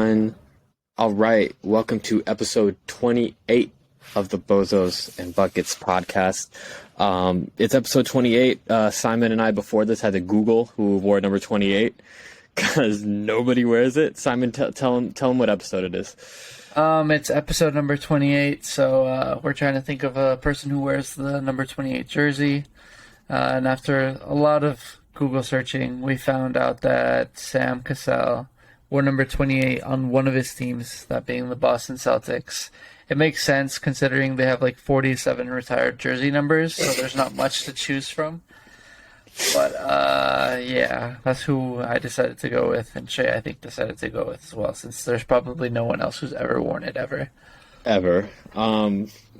everyone. All right, welcome to episode 28 of the Bozos and Buckets podcast. It's episode 28. Simon and I before this had to Google who wore number 28 because nobody wears it. Simon, tell him what episode it is. It's episode number 28, so we're trying to think of a person who wears the number 28 jersey. And after a lot of Google searching, we found out that Sam Cassell wore number 28 on one of his teams, that being the Boston Celtics. It makes sense considering they have like 47 retired jersey numbers, so there's not much to choose from. But yeah, that's who I decided to go with, and Shaye I think decided to go with as well, since there's probably no one else who's ever worn it ever.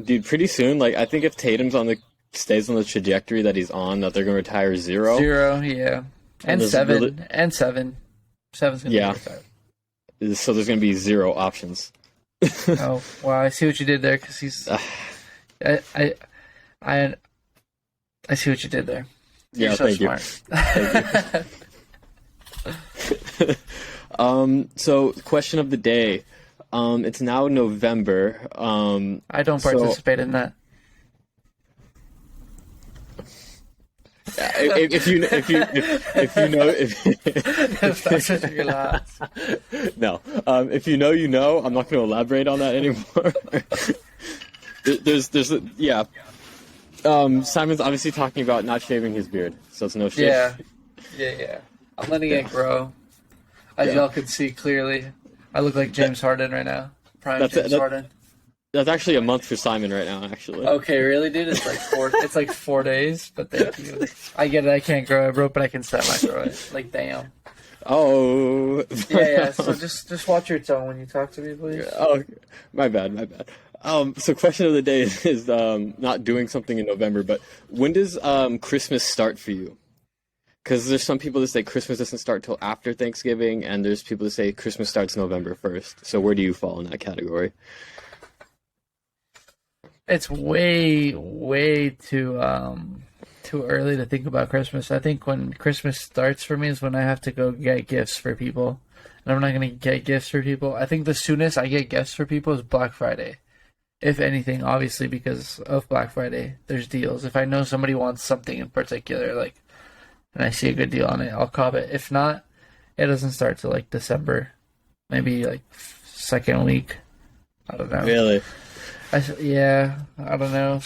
Dude, pretty soon, like I think if Tatum's stays on the trajectory that he's on, that they're gonna retire zero. Zero, yeah, and seven. Seven's gonna be retired. So there's gonna be zero options. Oh, wow! I see what you did there, because he's. I see what you did there. You're so smart. Thank you. So question of the day. It's now November. I don't participate in that. If you know no, if you know, you know. I'm not going to elaborate on that anymore. Yeah. Simon's obviously talking about not shaving his beard, so it's no shave. Yeah. I'm letting it grow. As y'all can see clearly, I look like James Harden right now. James Harden. That's actually a month for Simon right now, actually. Okay, really, dude? It's like 4. It's like 4 days, but thank you. I get it. I can't grow it, bro, but I can semi-grow it. Like, damn. Oh. Yeah. So just watch your tone when you talk to me, please. Oh, my bad. So question of the day is not doing something in November, but when does Christmas start for you? Because there's some people that say Christmas doesn't start till after Thanksgiving, and there's people that say Christmas starts November 1st. So where do you fall in that category? It's way too early to think about Christmas. I think when Christmas starts for me is when I have to go get gifts for people. And I'm not going to get gifts for people. I think the soonest I get gifts for people is Black Friday. If anything, obviously, because of Black Friday, there's deals. If I know somebody wants something in particular, like, and I see a good deal on it, I'll cop it. If not, it doesn't start till like December. Maybe like second week. I don't know. Really? I don't know.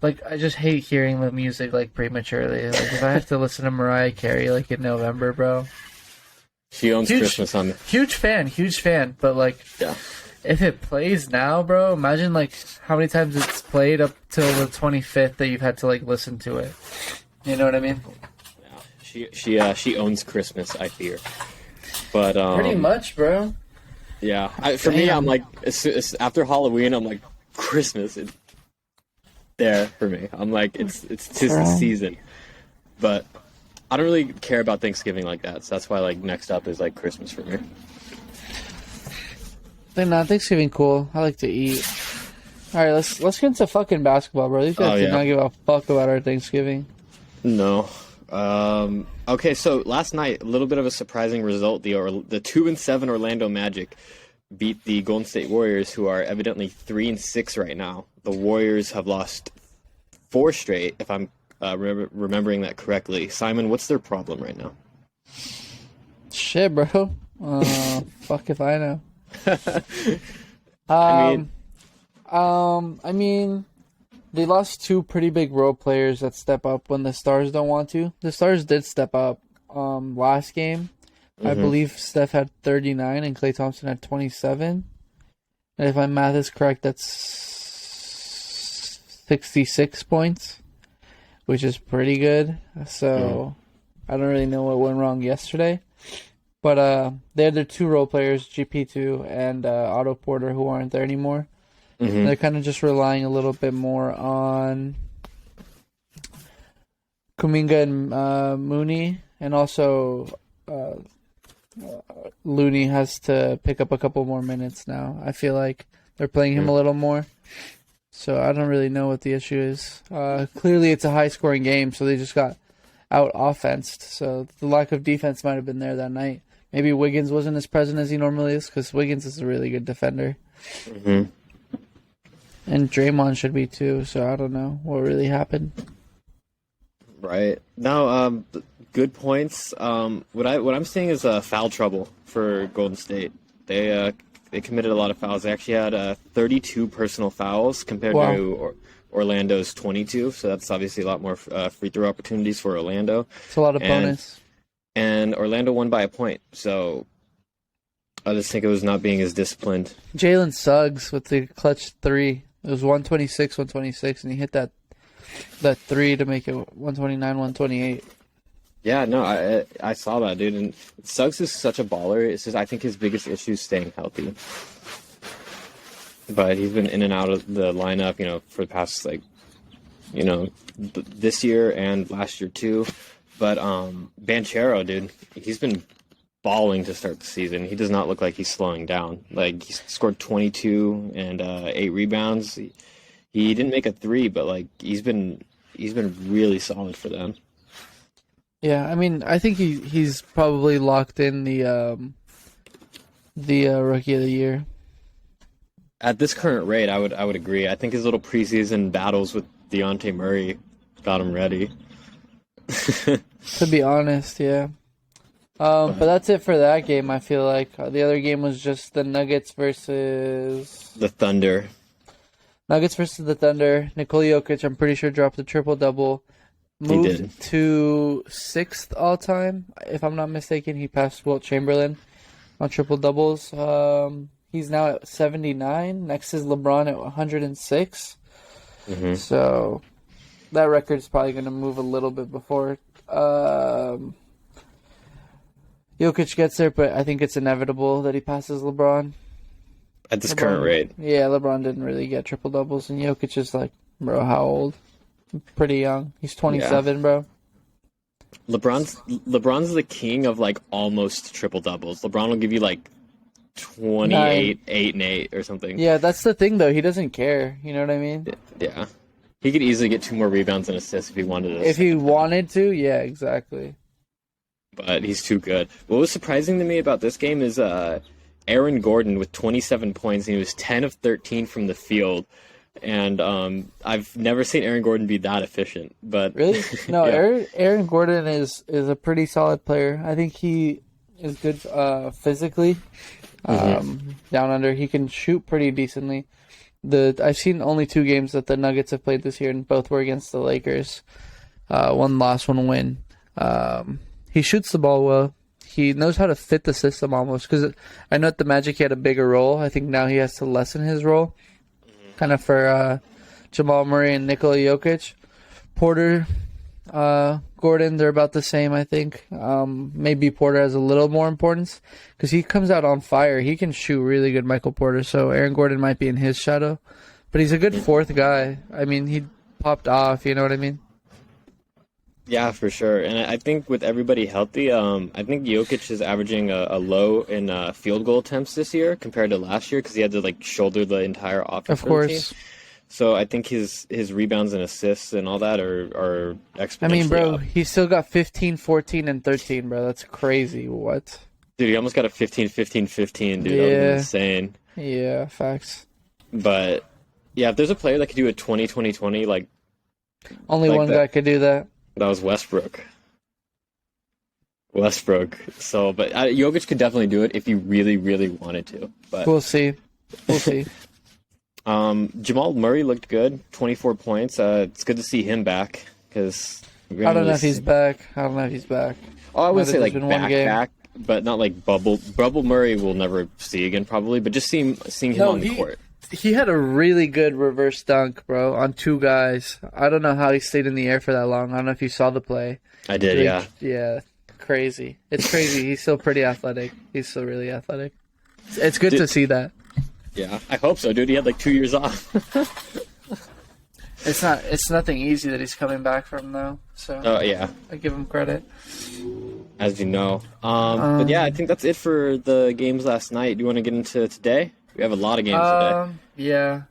Like, I just hate hearing the music, like, prematurely. Like, if I have to listen to Mariah Carey, like, in November, bro. She owns Christmas on me. Huge fan. But, like, if it plays now, bro, imagine, like, how many times it's played up till the 25th that you've had to, like, listen to it. You know what I mean? Yeah. She owns Christmas, I fear. But, pretty much, bro. Yeah, for me, I'm like, it's after Halloween, I'm like, Christmas is there for me. I'm like, it's the season. But I don't really care about Thanksgiving like that, so that's why, like, next up is, like, Christmas for me. Thanksgiving cool. I like to eat. All right, let's get into fucking basketball, bro. These guys do not give a fuck about our Thanksgiving. No. Okay, so last night, a little bit of a surprising result. The 2-7 Orlando Magic beat the Golden State Warriors, who are evidently 3-6 right now. The Warriors have lost 4 straight, if I'm remembering that correctly. Simon, what's their problem right now? Shit, bro. Fuck if I know. I mean, they lost 2 pretty big role players that step up when the Stars don't want to. The Stars did step up last game. Mm-hmm. I believe Steph had 39 and Klay Thompson had 27. And if my math is correct, that's 66 points, which is pretty good. So I don't really know what went wrong yesterday. But they had their 2 role players, GP2 and Otto Porter, who aren't there anymore. Mm-hmm. They're kind of just relying a little bit more on Kuminga and Mooney, and also Looney has to pick up a couple more minutes now. I feel like they're playing him a little more. So I don't really know what the issue is. Clearly it's a high-scoring game, so they just got out-offensed. So the lack of defense might have been there that night. maybe Wiggins wasn't as present as he normally is, because Wiggins is a really good defender. Mm-hmm. And Draymond should be too, so I don't know what really happened. Right. No, good points. What I'm seeing is foul trouble for Golden State. They committed a lot of fouls. They actually had 32 personal fouls compared to Orlando's 22. So that's obviously a lot more free throw opportunities for Orlando. It's a lot of bonus. And Orlando won by a point. So I just think it was not being as disciplined. Jalen Suggs with the clutch three. It was 126, and he hit that three to make it 129, 128. Yeah, no, I saw that, dude. And Suggs is such a baller. It's just I think his biggest issue is staying healthy. But he's been in and out of the lineup, for the past this year and last year too. But Banchero, dude, he's been balling to start the season. He does not look like he's slowing down. Like, he scored 22 and 8 rebounds. He didn't make a three, but like he's been really solid for them. Yeah, I mean, I think he's probably locked in the rookie of the year. At this current rate, I would agree. I think his little preseason battles with Dejounte Murray got him ready. To be honest, yeah. But that's it for that game, I feel like. The other game was just the Nuggets versus... the Thunder. Nuggets versus the Thunder. Nikola Jokic, I'm pretty sure, dropped a triple-double. Moved to 6th all-time. If I'm not mistaken, he passed Wilt Chamberlain on triple-doubles. He's now at 79. Next is LeBron at 106. Mm-hmm. So that record is probably going to move a little bit before Jokic gets there, but I think it's inevitable that he passes LeBron. At this current rate. Yeah, LeBron didn't really get triple-doubles, and Jokic is like, bro, how old? Pretty young. He's 27, bro. LeBron's the king of like almost triple-doubles. LeBron will give you like 28, 8 and 8 or something. Yeah, that's the thing, though. He doesn't care. You know what I mean? Yeah. He could easily get 2 more rebounds and assists if he wanted to. If he wanted to, yeah, exactly. But he's too good. What was surprising to me about this game is Aaron Gordon with 27 points, and he was 10 of 13 from the field. And I've never seen Aaron Gordon be that efficient. But really? No, yeah. Aaron Gordon is a pretty solid player. I think he is good physically. Down under, he can shoot pretty decently. I've seen only 2 games that the Nuggets have played this year, and both were against the Lakers. 1 loss, 1 win. He shoots the ball well. He knows how to fit the system almost, because I know at the Magic he had a bigger role. I think now he has to lessen his role, kind of for Jamal Murray and Nikola Jokic. Porter, Gordon, they're about the same, I think. Maybe Porter has a little more importance because he comes out on fire. He can shoot really good, Michael Porter, so Aaron Gordon might be in his shadow. But he's a good 4th guy. I mean, he popped off, you know what I mean? Yeah, for sure. And I think with everybody healthy, I think Jokic is averaging a low in field goal attempts this year compared to last year because he had to like shoulder the entire offense. Of course. So I think his rebounds and assists and all that are exponentially I mean, bro, up. he's still got 15, 14, and 13, bro. That's crazy. What? Dude, he almost got a 15, 15, 15, dude. That would be insane. Yeah, facts. But, yeah, if there's a player that could do a 20-20-20, like... Only like one guy could do that. That was Westbrook. So, but Jokic could definitely do it if he really, really wanted to. But we'll see. Jamal Murray looked good, 24 points. It's good to see him back because I don't know if he's back. Oh, I wouldn't say like back, but not like bubble. Bubble Murray we'll never see again probably, but just seeing him on the court. He had a really good reverse dunk, bro, on 2 guys. I don't know how he stayed in the air for that long. I don't know if you saw the play. I did, yeah. Yeah, crazy. It's crazy. He's still pretty athletic. He's still really athletic. It's good to see that. Yeah, I hope so, dude. He had like 2 years off. It's nothing easy that he's coming back from, though. So yeah, I give him credit. As you know. But yeah, I think that's it for the games last night. Do you want to get into today? We have a lot of games today. Yeah.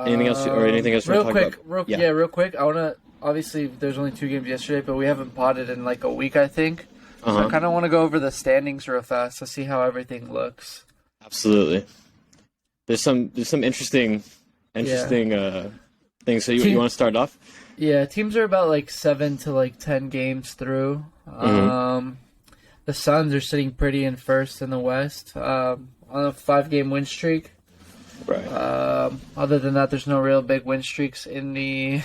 Anything else you want to talk about? Real quick. I want to... Obviously, there's only 2 games yesterday, but we haven't potted in like a week, I think. So I Uh-huh. kind of want to go over the standings real fast to see how everything looks. Absolutely. There's some interesting Yeah. things. So you Team, want to start off? yeah, teams are about like 7 to like 10 games through. Mm-hmm. The Suns are sitting pretty in first in the West, on a 5-game win streak. Right. Other than that, there's no real big win streaks in the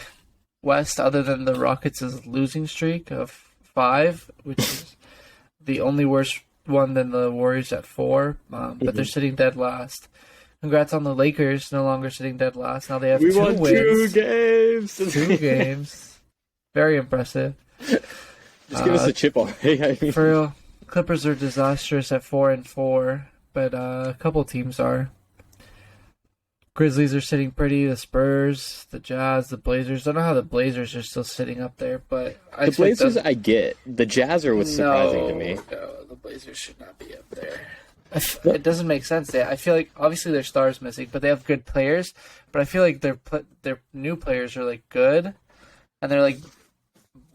West, other than the Rockets' losing streak of 5, which is the only worse one than the Warriors at 4. But they're Mhm. sitting dead last. Congrats on the Lakers, no longer sitting dead last. Now they have We 2 won two wins, games. 2 games. Very impressive. Just give us a chip already. I mean, For real, Clippers are disastrous at 4-4, but a couple teams are. Grizzlies are sitting pretty. The Spurs, the Jazz, the Blazers. Don't know how the Blazers are still sitting up there, but I the expect Blazers, them. I get. The Jazz are what's surprising to me. No, the Blazers should not be up there. It doesn't make sense. I feel like obviously their stars missing, but they have good players. But I feel like their new players are like good, and they're like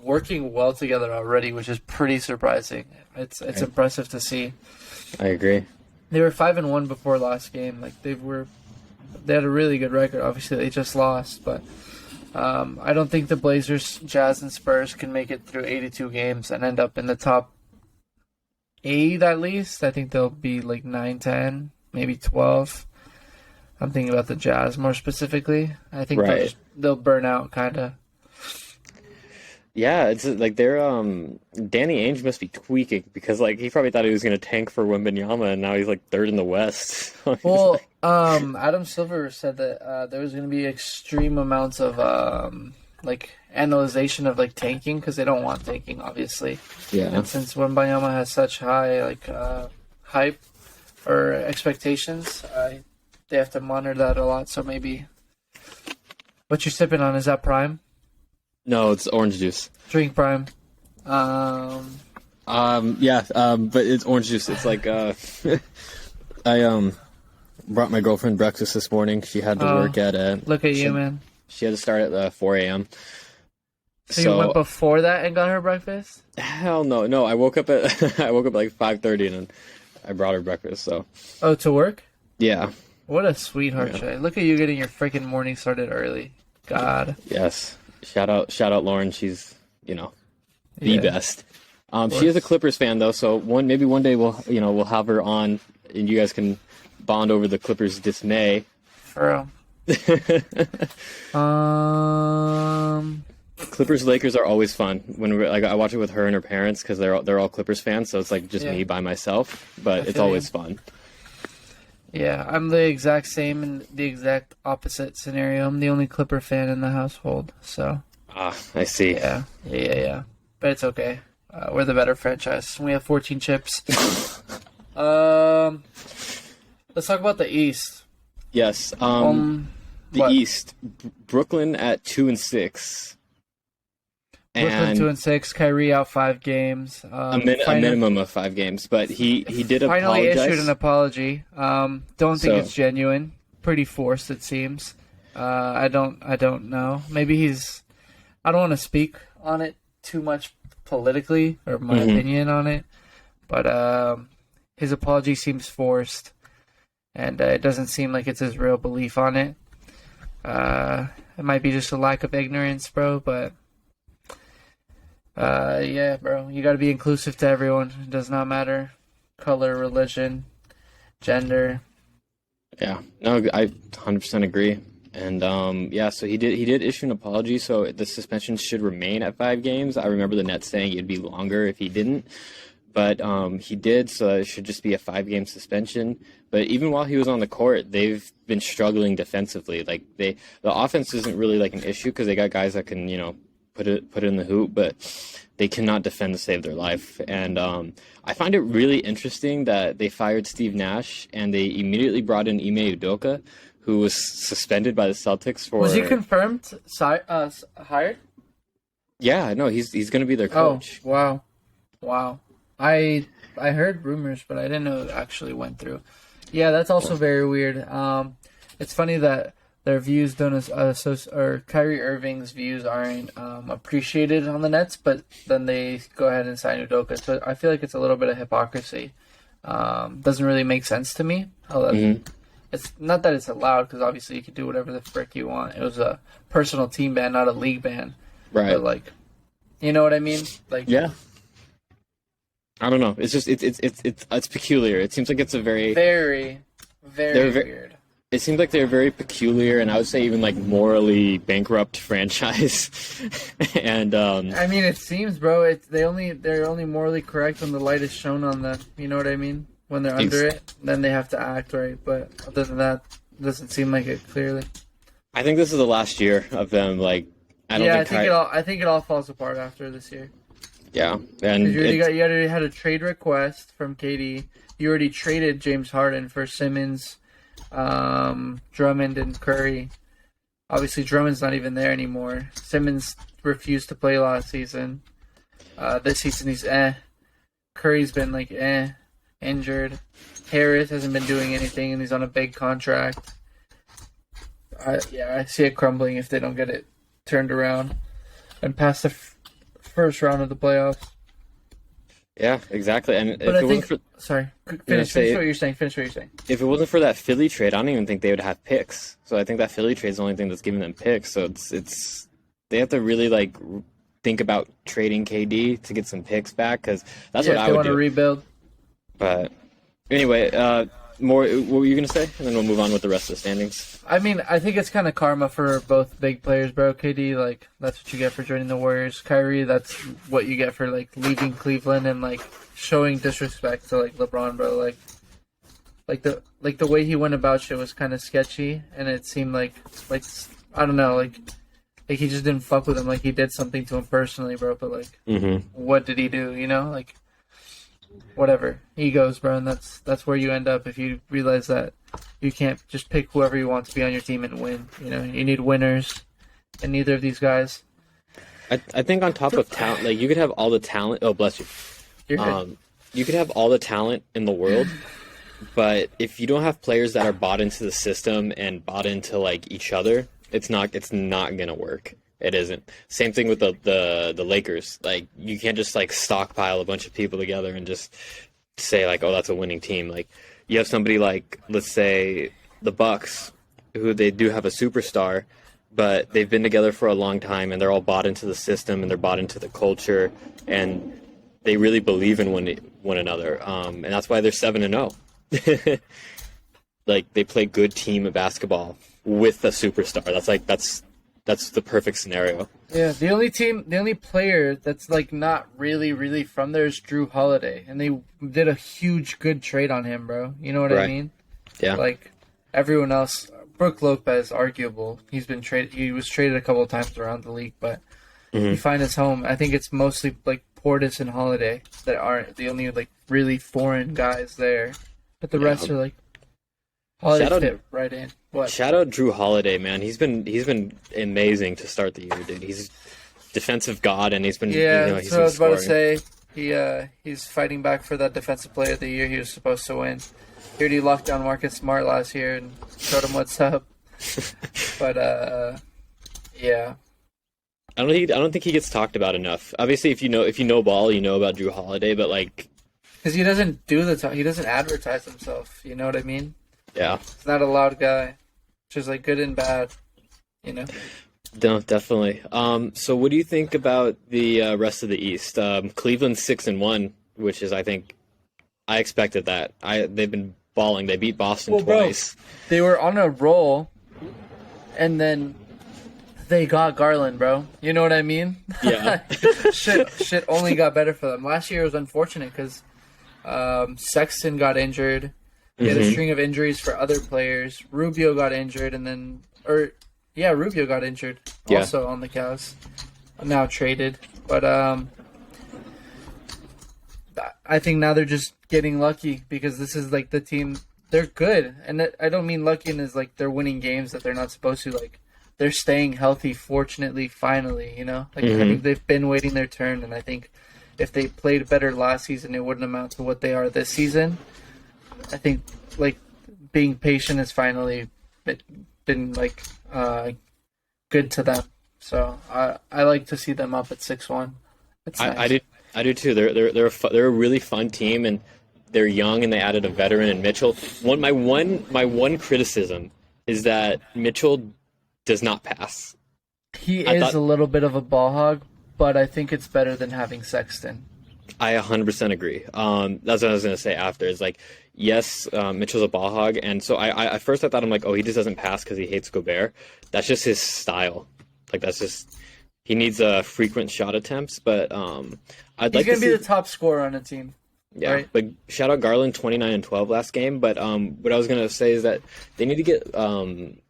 working well together already, which is pretty surprising. It's Right. impressive to see. I agree. They were 5-1 before last game. Like they had a really good record. Obviously, they just lost, but I don't think the Blazers, Jazz, and Spurs can make it through 82 games and end up in the top 8 at least. I think they'll be like 9, 10, maybe 12. I'm thinking about the Jazz more specifically. I think Right. they'll burn out, kind of. Yeah, it's like they're Danny Ainge must be tweaking because like he probably thought he was gonna tank for Wembanyama and now he's like third in the West. He's Well, like- Adam Silver said that there was going to be extreme amounts of like analyzation of like tanking because they don't want tanking, obviously. yeah. And since Wembanyama has such high like hype or expectations, they have to monitor that a lot. So maybe what you're sipping on, is that Prime? No, it's orange juice. Drink Prime. Yeah, but it's orange juice. It's like I brought my girlfriend breakfast this morning. She had to Oh, work at Look at you, man. she had to start at 4 a.m. So you went before that and got her breakfast? Hell no. I woke up at I woke up at like 5:30 and then I brought her breakfast. So Oh, to work? yeah, What a sweetheart, Yeah. Shaye. Look at you getting your freaking morning started early. God. yes. Shout out Lauren. She's the Yeah. best. She is a Clippers fan though, so maybe one day we'll have her on and you guys can bond over the Clippers' dismay. For real. Clippers Lakers are always fun when like I watch it with her and her parents because they're all Clippers fans, so it's like just Yeah. me by myself, but it's feel always you. fun. Yeah, I'm the exact same in the exact opposite scenario. I'm the only Clipper fan in the household, so Ah, I see. yeah. But it's okay. We're the better franchise. We have 14 chips. Let's talk about the East. Yes. The what? East, Brooklyn at 2-6, Brooklyn and 2-6. Kyrie out 5 games. a minimum of 5 games. But he did Finally apologize. issued an apology. Don't think So- it's genuine. Pretty forced, it seems. I don't know. Maybe he's. I don't want to speak on it too much politically or my opinion on it, but his apology seems forced, and it doesn't seem like it's his real belief on it. It might be just a lack of ignorance, bro. But yeah, bro, you got to be inclusive to everyone. It does not matter color, religion, gender. Yeah, no, I 100% agree. And yeah, so he did issue an apology. So the suspension should remain at 5 games. I remember the Nets saying it'd be longer if he didn't, but he did. So it should just be a 5-game suspension. But even while he was on the court, they've been struggling defensively. Like the offense isn't really like an issue because they got guys that can put it in the hoop, but they cannot defend to save their life. And I find it really interesting that they fired Steve Nash and they immediately brought in Ime Udoka, who was suspended by the Celtics for. Was he confirmed hired? Yeah, no, he's going to be their coach. Oh, wow. I heard rumors, but I didn't know it actually went through. Yeah, that's also very weird. It's funny that their views don't or Kyrie Irving's views aren't appreciated on the Nets, but then they go ahead and sign Udoka. So I feel like it's a little bit of hypocrisy. Doesn't really make sense to me. It's not that it's allowed, because obviously you can do whatever the frick you want. It was a personal team ban, not a league ban. Right. But like, you know what I mean? Like, yeah. I don't know. It's just it's peculiar. It seems like it's a very weird. It seems like they're a very peculiar, and I would say even like morally bankrupt franchise. And I mean, it seems, bro. They're only morally correct when the light is shown on them. You know what I mean? When they're under it, then they have to act right. But other than that, it doesn't seem like it clearly. I think this is the last year of them. Like, I think it all falls apart after this year. Yeah, and you already had a trade request from KD. You already traded James Harden for Simmons, Drummond, and Curry. Obviously, Drummond's not even there anymore. Simmons refused to play last season. This season he's Curry's been like injured. Harris hasn't been doing anything, and he's on a big contract. I see it crumbling if they don't get it turned around and pass the first round of the playoffs. Yeah, exactly. And but Finish what you're saying. If it wasn't for that Philly trade, I don't even think they would have picks. So I think that Philly trade is the only thing that's giving them picks. So it's they have to really like think about trading KD to get some picks back, because that's what I would do. If they want to rebuild. But anyway, what were you gonna say? And then we'll move on with the rest of the standings. I mean, I think it's kind of karma for both big players, bro. KD, like, that's what you get for joining the Warriors. Kyrie, that's what you get for like leaving Cleveland and like showing disrespect to like LeBron, bro. Like the way he went about shit was kind of sketchy, and it seemed like I don't know, like he just didn't fuck with him, like he did something to him personally, bro. But like, What did he do? You know, like. Whatever, egos, bro, and that's where you end up if you realize that you can't just pick whoever you want to be on your team and win. You know, you need winners, and neither of these guys. I think on top of talent, like you could have all the talent. Oh, bless you. You're good. You could have all the talent in the world, but if you don't have players that are bought into the system and bought into like each other, it's not gonna work. It isn't. Same thing with the Lakers. Like, you can't just like stockpile a bunch of people together and just say like, oh, that's a winning team. Like, you have somebody like, let's say, the Bucks, who they do have a superstar, but they've been together for a long time, and they're all bought into the system, and they're bought into the culture, and they really believe in one another. And that's why they're 7-0. Like, they play good team basketball with a superstar. That's the perfect scenario. Yeah, the only player that's like not really from there is Drew Holiday, and they did a huge good trade on him, bro. You know what I mean? Yeah. Like everyone else, Brook Lopez, arguable. He's been traded. He was traded a couple of times around the league, but he find his home. I think it's mostly like Portis and Holiday that aren't the only like really foreign guys there, but the rest are like Holiday fit right in. What? Shout out Drew Holiday, man. He's been amazing to start the year, dude. He's defensive god, and he's been he's that's what I was scoring. about to say. He's fighting back for that defensive player of the year he was supposed to win. He already locked down Marcus Smart last year and showed him what's up. But yeah. I don't think he gets talked about enough. Obviously, if you know ball, you know about Drew Holiday, but like, because he doesn't he doesn't advertise himself. You know what I mean? Yeah. He's not a loud guy. Just like good and bad, you know. No, definitely. So what do you think about the rest of the East? Cleveland's 6-1, which is, I think, I expected that. They've been balling. They beat Boston twice. Bro, they were on a roll, and then they got Garland, bro. You know what I mean? Yeah. shit only got better for them. Last year was unfortunate because Sexton got injured. He had a string of injuries for other players. Rubio got injured, Rubio got injured also on the Cavs. Now traded. But I think now they're just getting lucky because this is like the team. They're good. And I don't mean lucky in as like they're winning games that they're not supposed to. Like, they're staying healthy, fortunately, finally, you know? Like, I think they've been waiting their turn, and I think if they played better last season, it wouldn't amount to what they are this season. I think, like, being patient is finally been like good to them. So I like to see them up at 6-1. It's nice. I do too. They're a really fun team, and they're young, and they added a veteran in Mitchell. My one criticism is that Mitchell does not pass. He is a little bit of a ball hog, but I think it's better than having Sexton. I 100% agree. That's what I was gonna say after. Is like, yes, Mitchell's a ball hog, and so I at first I thought, I'm like, oh, he just doesn't pass because he hates Gobert. That's just his style. Like, that's just, he needs frequent shot attempts. But He's gonna be the top scorer on the team. Yeah, right? But shout out Garland, 29 and 12 last game. But what I was gonna say is that they need to get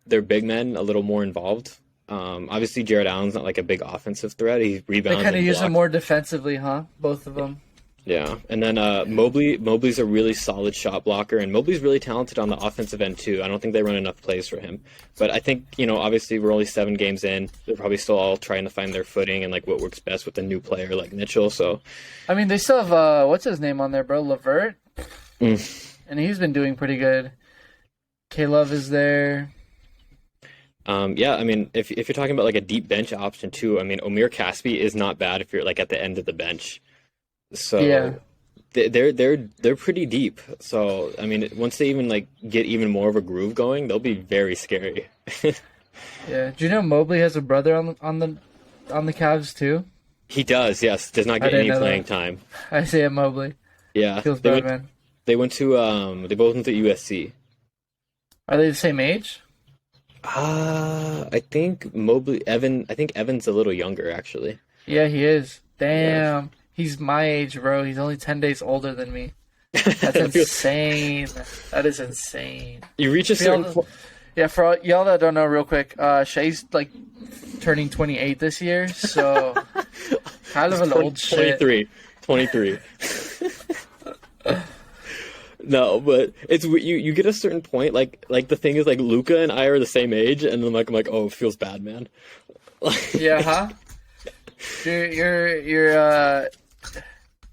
their big men a little more involved. Obviously, Jared Allen's not like a big offensive threat. He rebounds. They kind of and use blocks. him more defensively, huh? Both of them. Yeah, and then Mobley's a really solid shot blocker, and Mobley's really talented on the offensive end too. I don't think they run enough plays for him, but I think, obviously we're only 7 games in. They're probably still all trying to find their footing and like what works best with a new player like Mitchell. So, I mean, they still have what's his name on there, bro? Levert, and he's been doing pretty good. K-Love is there. Yeah, I mean, if you're talking about like a deep bench option too, I mean, Omir Caspi is not bad if you're like at the end of the bench. So yeah. They're pretty deep. So I mean, once they even like get even more of a groove going, they'll be very scary. Yeah. Do you know Mobley has a brother on the Cavs too? He does. Yes, does not get any playing time. Isaiah Mobley. Yeah, Feels bad, man. They went to they both went to USC. Are they the same age? I think Evan's a little younger actually. Yeah, he is. Damn. Yeah. He's my age, bro. He's only 10 days older than me. That's insane. That is insane. You reach a certain point. Yeah, for all y'all that don't know, real quick, Shaye's like turning 28 this year, so kind of an old 23. 23. No, but it's you get a certain point, like the thing is like Luca and I are the same age, and then I'm like, oh, it feels bad, man. Yeah, huh? You're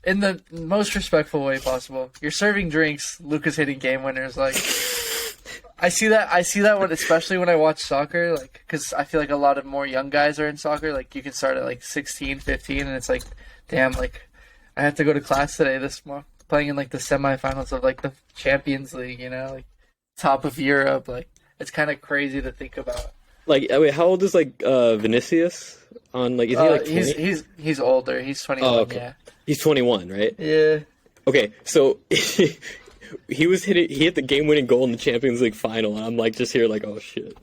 in the most respectful way possible. You're serving drinks. Luca's hitting game winners. Like, I see that when, especially when I watch soccer, like, because I feel like a lot of more young guys are in soccer. Like, you can start at like 16, 15, and it's like, damn, like, I have to go to class today this month, playing in like the semifinals of like the Champions League, like top of Europe. Like, it's kind of crazy to think about. Like, wait, how old is like Vinicius? On like, is he like 20? He's older. He's 21. Oh, okay. Yeah. He's 21, right? Yeah. Okay, so he hit the game-winning goal in the Champions League final, and I'm like just here like, oh shit.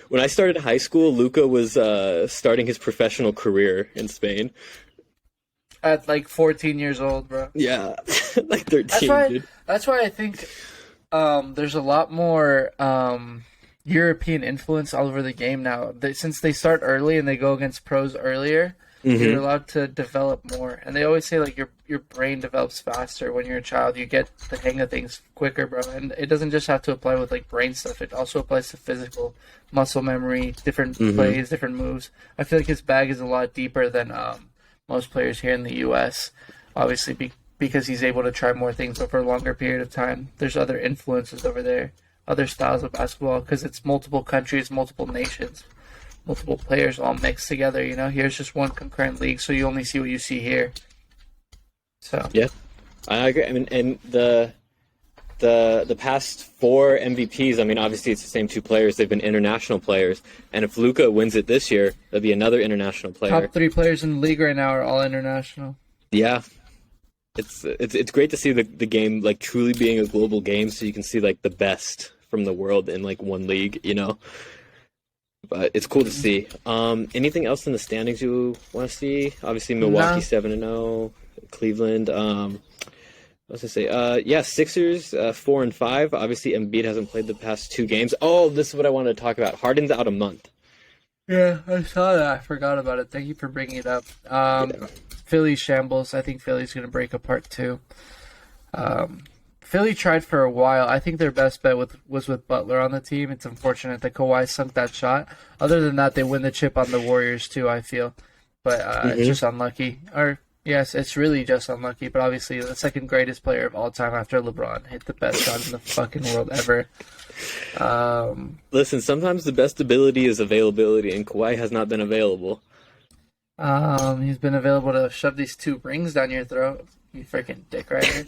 When I started high school, Luca was starting his professional career in Spain. At like 14 years old, bro. Yeah, like 13. That's why I think there's a lot more European influence all over the game now. Since they start early and they go against pros earlier, you're allowed to develop more. And they always say like your brain develops faster when you're a child. You get the hang of things quicker, bro. And it doesn't just have to apply with like brain stuff. It also applies to physical, muscle memory, different plays, different moves. I feel like his bag is a lot deeper than most players here in the U.S. Obviously, because he's able to try more things over a longer period of time. There's other influences over there. Other styles of basketball, because it's multiple countries, multiple nations, multiple players all mixed together. Here's just one concurrent league, so you only see what you see here. So yeah, I agree. I mean, and the past 4 MVPs, I mean, obviously it's the same 2 players. They've been international players, and if Luka wins it this year, there'll be another international player. Top 3 players in the league right now are all international. Yeah. It's great to see the game like truly being a global game, so you can see like the best from the world in like one league, But it's cool to see. Anything else in the standings you want to see? Obviously, Milwaukee 7-0, Cleveland. What was I say? Yeah, Sixers 4-5. Obviously, Embiid hasn't played the past 2 games. Oh, this is what I wanted to talk about. Harden's out a month. Yeah, I saw that. I forgot about it. Thank you for bringing it up. Yeah. Philly shambles. I think Philly's going to break apart too. Philly tried for a while. I think their best bet was with Butler on the team. It's unfortunate that Kawhi sunk that shot. Other than that, they win the chip on the Warriors too, I feel. But it's just unlucky. Or Yes, it's really just unlucky, but obviously the second greatest player of all time after LeBron hit the best shot in the fucking world ever. Listen, sometimes the best ability is availability, and Kawhi has not been available. He's been available to shove these 2 rings down your throat, you freaking dick rider.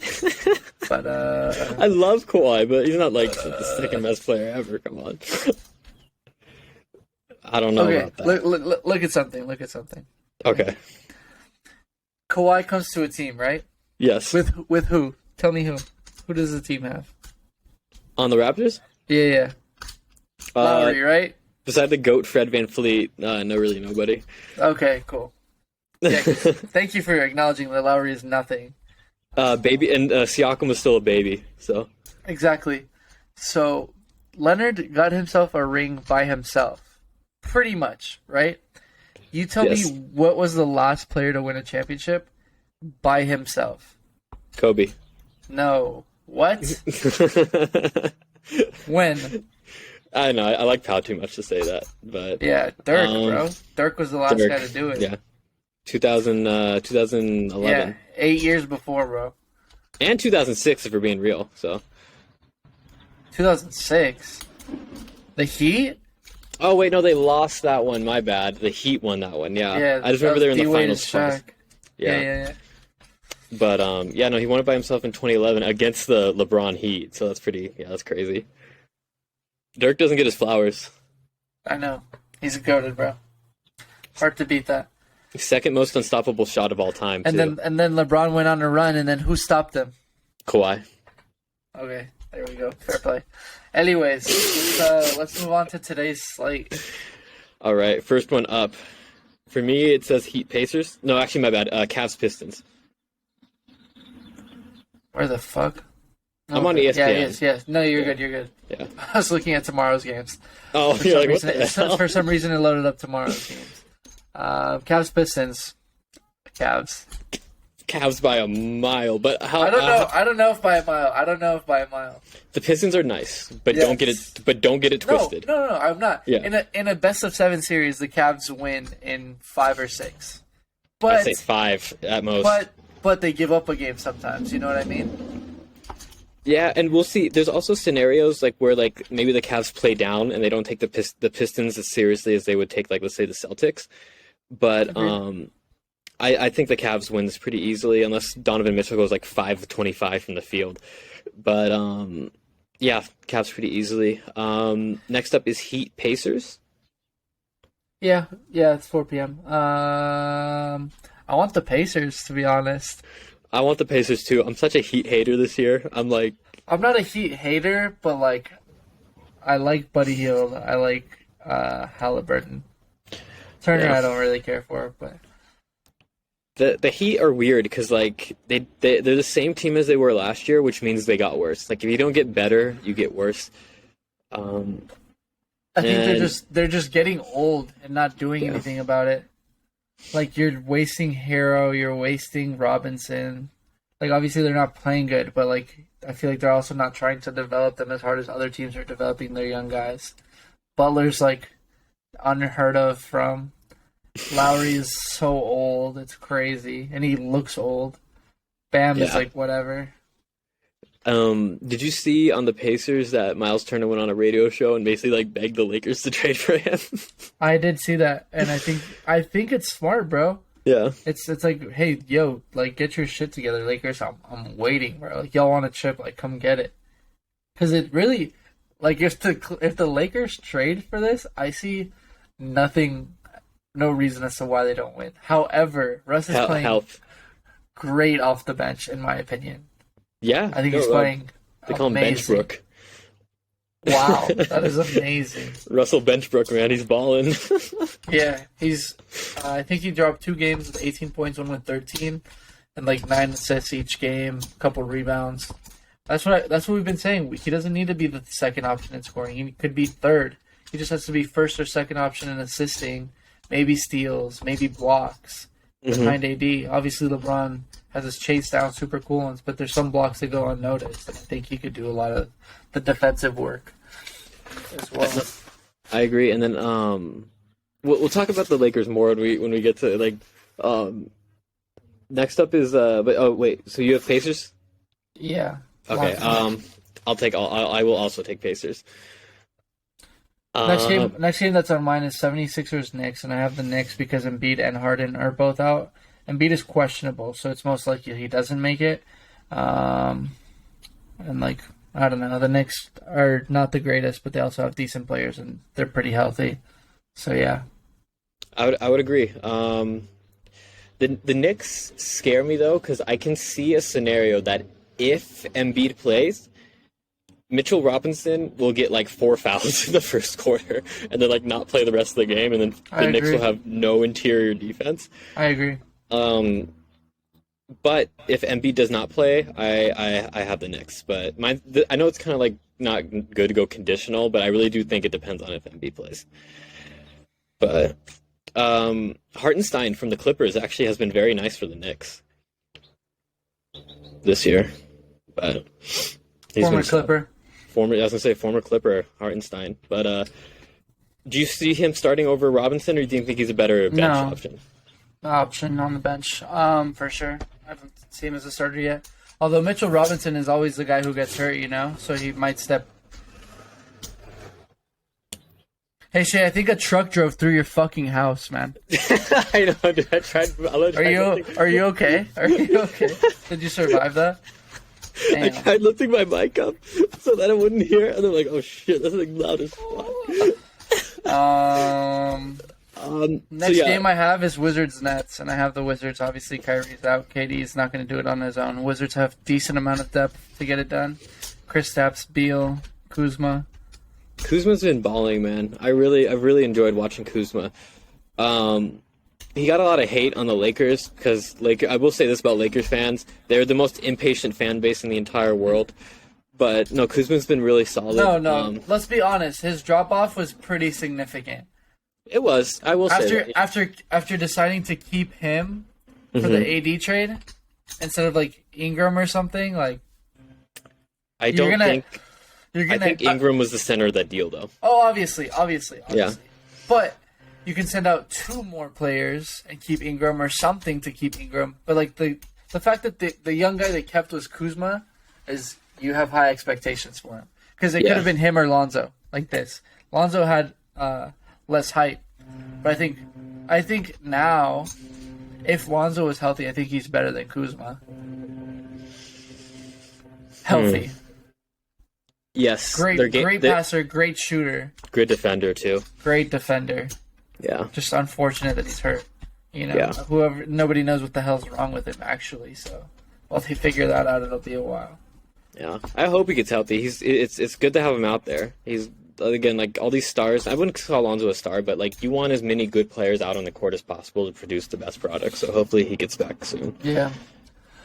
But I love Kawhi, but he's not like the second best player ever. Come on. I don't know okay, about that. look at something. Look at something. Okay. Kawhi comes to a team, right? Yes. With who? Tell me who. Who does the team have? On the Raptors? Yeah. Lowry, right? Beside the GOAT, Fred VanVleet, no, really nobody. Okay, cool. Yeah, thank you for acknowledging that Lowry is nothing. Baby, and Siakam was still a baby, so. Exactly. So Leonard got himself a ring by himself, pretty much, right? You tell Yes. me what was the last player to win a championship by himself? Kobe. No. What? When? I know, I like Powell too much to say that, but. Yeah, Dirk, bro. Dirk was the last Dirk, guy to do it. Yeah. 2011. Yeah, 8 years before, bro. And 2006, if we're being real, so. 2006. The Heat? Oh, wait, no, they lost that one. My bad. The Heat won that one, yeah. I just remember they were in the finals twice. Yeah. But, no, he won it by himself in 2011 against the LeBron Heat, so that's that's crazy. Dirk doesn't get his flowers. I know. He's goated, bro. Hard to beat that. Second most unstoppable shot of all time, And too. then LeBron went on a run, and then who stopped him? Kawhi. Okay, there we go. Fair play. Anyways, let's move on to today's slate. All right, first one up. For me, it says Heat Pacers. No, actually, my bad. Cavs Pistons. Where the fuck? I'm on ESPN. Yeah, yes. No, you're good. You're good. Yeah. I was looking at tomorrow's games. Oh, you're like, what the hell? For some reason, it loaded up tomorrow's games. Cavs Pistons. Cavs. Cavs by a mile, but how? I don't know. I don't know if by a mile. The Pistons are nice, but don't get it. But don't get it twisted. No. I'm not. Yeah. In a best of 7 series, the Cavs win in 5 or 6. But I'd say 5 at most. But they give up a game sometimes. You know what I mean? Yeah, and we'll see. There's also scenarios like where like maybe the Cavs play down and they don't take the Pistons as seriously as they would take like let's say the Celtics. But I think the Cavs wins pretty easily unless Donovan Mitchell goes like 5 of 25 from the field. But yeah, Cavs pretty easily. Next up is Heat Pacers. Yeah, it's 4 p.m. I want the Pacers, to be honest. I want the Pacers too. I'm such a Heat hater this year. I'm not a Heat hater, but like I like Buddy Hield. I like Halliburton. Turner, yeah. I don't really care for, but the Heat are weird because like they're the same team as they were last year, which means they got worse. Like if you don't get better, you get worse. I think they're just getting old and not doing anything about it. Like you're wasting Hero, you're wasting Robinson. Like obviously they're not playing good, but like I feel like they're also not trying to develop them as hard as other teams are developing their young guys. Butler's like unheard of from. Lowry is so old, it's crazy, and he looks old. Bam is like whatever. Did you see on the Pacers that Miles Turner went on a radio show and basically like begged the Lakers to trade for him? I did see that, and I think it's smart, bro. Yeah. It's like, hey, yo, like get your shit together, Lakers. I'm waiting, bro. Like y'all want a chip, like come get it. Because it really, like if the Lakers trade for this, I see no reason as to why they don't win. However, Russ is playing great off the bench, in my opinion. Yeah, I think he's playing. They call him Benchbrook. Wow, that is amazing. Russell Benchbrook, man, he's balling. Yeah, he's. I think he dropped 2 games with 18 points, one with 13, and like 9 assists each game, a couple rebounds. That's what we've been saying. He doesn't need to be the second option in scoring. He could be third. He just has to be first or second option in assisting, maybe steals, maybe blocks behind AD. Obviously, LeBron has his chase down super cool ones, but there's some blocks that go unnoticed. And I think he could do a lot of the defensive work as well. I agree. And then we'll talk about the Lakers more when we get to like Next up is but oh wait, so you have Pacers? Yeah. Okay. I will also take Pacers. Next Uh, game, next game that's on mine is 76ers Knicks, and I have the Knicks because Embiid and Harden are both out. Embiid is questionable, so it's most likely he doesn't make it. Um, and like I don't know, the Knicks are not the greatest, but they also have decent players and they're pretty healthy. So yeah, I would agree. The Knicks scare me though because I can see a scenario that if Embiid plays, Mitchell Robinson will get like 4 fouls in the first quarter and then like not play the rest of the game, and then I the Knicks agree. will have no interior defense. I agree. Um, but if Embiid does not play, I have the Knicks. But I know it's kind of like not good to go conditional, but I really do think it depends on if Embiid plays. But Hartenstein from the Clippers actually has been very nice for the Knicks this year. But he's Former been Clipper. I was gonna say former Clipper Hartenstein. But do you see him starting over Robinson, or do you think he's a better bench No. option? Option on the bench, for sure. I haven't seen him as a starter yet. Although Mitchell Robinson is always the guy who gets hurt, so he might step. Hey Shay, I think a truck drove through your fucking house, man. I know, dude. Are you okay? Are you okay? Did you survive that? I Damn. tried lifting my mic up so that I wouldn't hear it, and I'm like, oh shit, that's like loud as fuck. Next game I have is Wizards Nets, and I have the Wizards. Obviously, Kyrie's out. KD is not going to do it on his own. Wizards have decent amount of depth to get it done. Kristaps, Beal, Kuzma. Kuzma's been balling, man. I've really enjoyed watching Kuzma. He got a lot of hate on the Lakers because I will say this about Lakers fans: they're the most impatient fan base in the entire world. But no, Kuzma's been really solid. No. Let's be honest. His drop off was pretty significant. It was. I will say that. After deciding to keep him for the AD trade instead of like Ingram or something, like I think Ingram was the center of that deal, though. Oh, obviously. Yeah. But you can send out 2 more players and keep Ingram or something to keep Ingram. But like the fact that the young guy they kept was Kuzma is you have high expectations for him because it could have been him or Lonzo like this. Lonzo had less height, but I think now if Lonzo is healthy, I think he's better than Kuzma. Healthy. Yes. Great passer, great shooter. Great defender, too. Great defender. Yeah. Just unfortunate that he's hurt. Yeah. Nobody knows what the hell's wrong with him, actually. So, while they figure that out, it'll be a while. Yeah. I hope he gets healthy. It's good to have him out there. He's, again, like, all these stars. I wouldn't call Alonzo a star, but, like, you want as many good players out on the court as possible to produce the best product. So, hopefully he gets back soon. Yeah.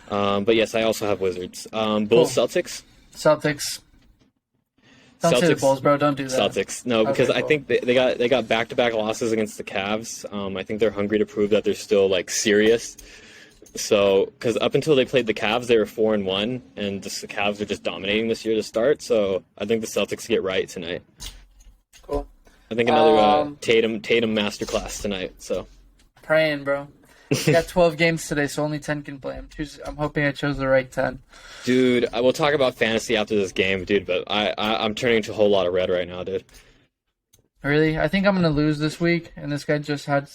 But, yes, I also have Wizards. Bulls, Cool. Celtics? Celtics. Don't say the Bulls, bro. Don't do that. Celtics. No, because Okay, I think they got back-to-back losses against the Cavs. I think they're hungry to prove that they're still like serious. So, because up until they played the Cavs, they were 4-1, and the Cavs are just dominating this year to start. So, I think the Celtics get right tonight. Cool. I think another Tatum masterclass tonight. So, Praying, bro. We got 12 games today, so only 10 can play. I'm hoping I chose the right 10. dude, I will talk about fantasy after this game, dude. But I'm turning into a whole lot of red right now, dude. Really? I think I'm going to lose this week, and this guy just had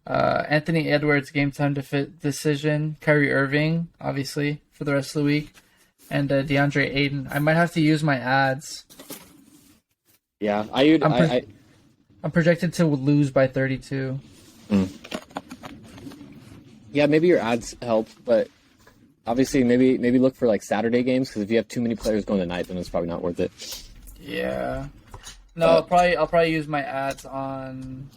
Anthony Edwards game time decision, Kyrie Irving, obviously, for the rest of the week, and DeAndre Ayton. I might have to use my ads. Yeah, I'm projected to lose by 32. Yeah, maybe your ads help, but obviously maybe look for like Saturday games because if you have too many players going tonight, then it's probably not worth it. Yeah. No, I'll probably use my ads on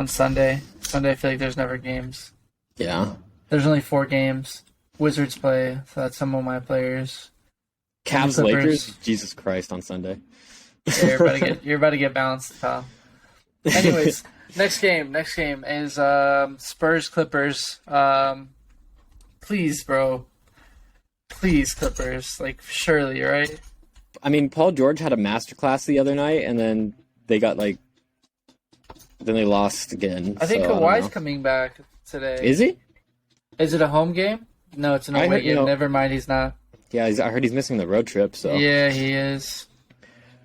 Sunday. Sunday, I feel like there's never games. Yeah. There's only 4 games. Wizards play, so that's some of my players. Cavs Lakers, Jesus Christ, on Sunday. Yeah, you're about to get bounced, pal. Anyways, next game is Spurs Clippers. Please, bro. Please, Clippers. Like, surely, right? I mean, Paul George had a masterclass the other night, and then they got then they lost again. I think so Kawhi's coming back today. Is he? Is it a home game? No, it's an away game. Never mind, he's not. Yeah, I heard he's missing the road trip. So yeah, he is.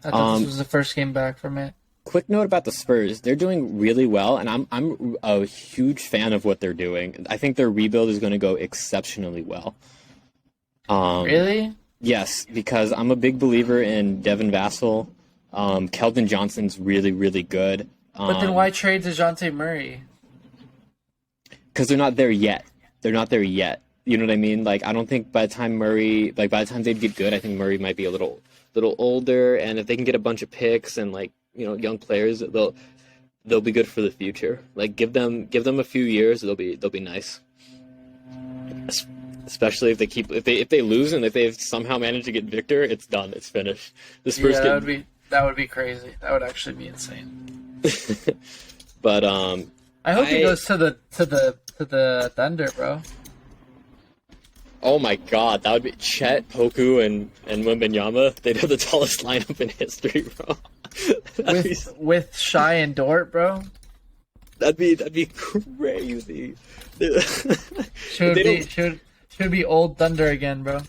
I thought this was the first game back from it. Quick note about the Spurs: they're doing really well, and I'm a huge fan of what they're doing. I think their rebuild is going to go exceptionally well. Really? Yes, because I'm a big believer in Devin Vassell. Keldon Johnson's really, really good. But then why trade DeJounte Murray? Because they're not there yet. They're not there yet. You know what I mean? Like, I don't think by the time they'd get good, I think Murray might be a little older, and if they can get a bunch of picks and young players, they'll be good for the future. Like, give them a few years, they'll be nice. Especially if they lose and if they somehow manage to get Victor, it's done. It's finished. The Spurs that would be crazy. That would actually be insane. But I hope he goes to the Thunder, bro. Oh my God, that would be Chet, Poku, and Wembanyama. They'd have the tallest lineup in history, bro. with Shaye and Dort, bro. That'd be crazy. Should be old Thunder again, bro.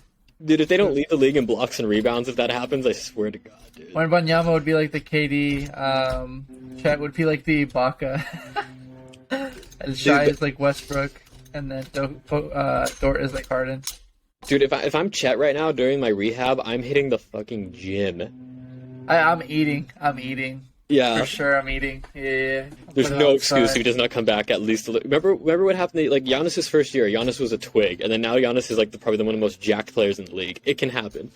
Dude, if they don't lead the league in blocks and rebounds, if that happens, I swear to God, dude. Wembanyama would be like the KD. Chet would be like the Ibaka. And Shaye is like Westbrook. And then Dort is like Harden. Dude, if I'm Chet right now during my rehab, I'm hitting the fucking gym. I'm eating. Yeah. For sure, I'm eating. Yeah. There's no excuse if he does not come back at least. Remember what happened? Like Giannis' first year, Giannis was a twig, and then now Giannis is like probably one of the most jacked players in the league. It can happen.